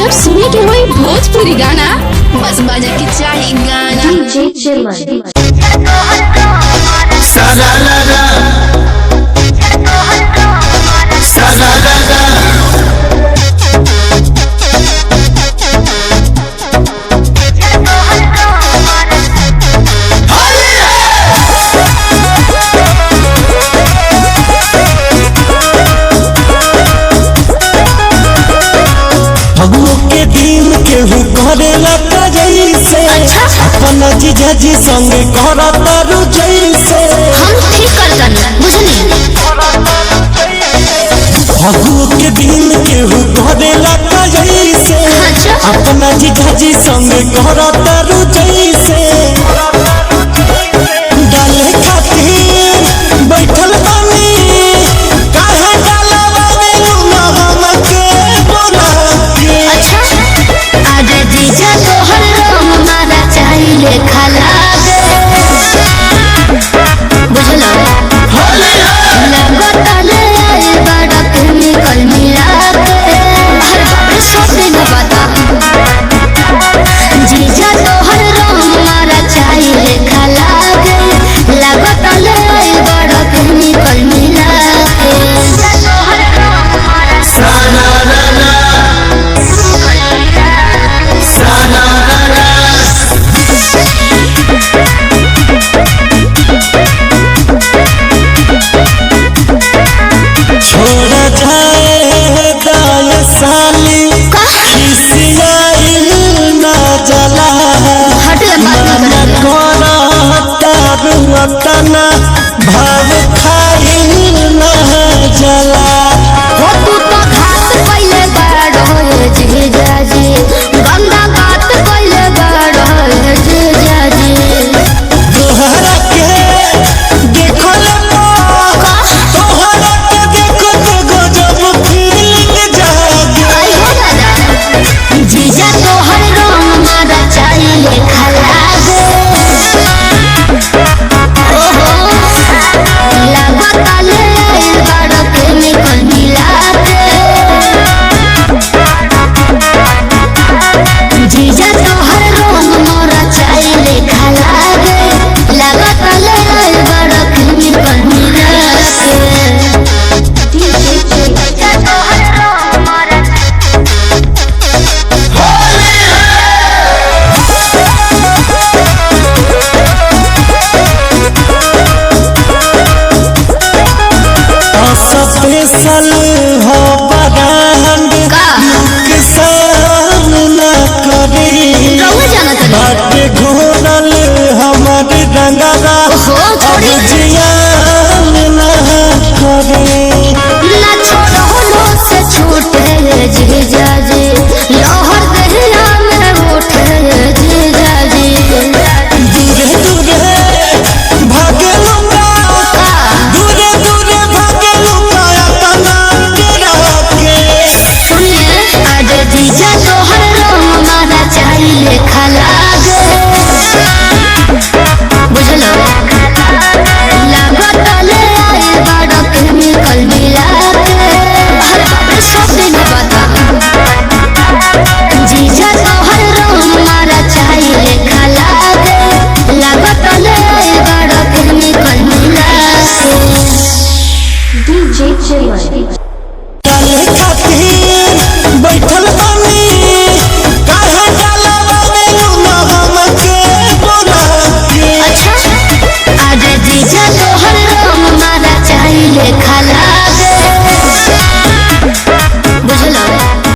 जब सुने के होई भोजपुरी गाना बस बजे के चाही गाना। डीजे चिमन साला ला ला साला ला ला केहू करेला जैसे अपना जीजा जी संग करतारू जैसे हम ठीक करतन बुझनी भगु के दिन केहू करेला जैसे अपना जीजा जी संग करता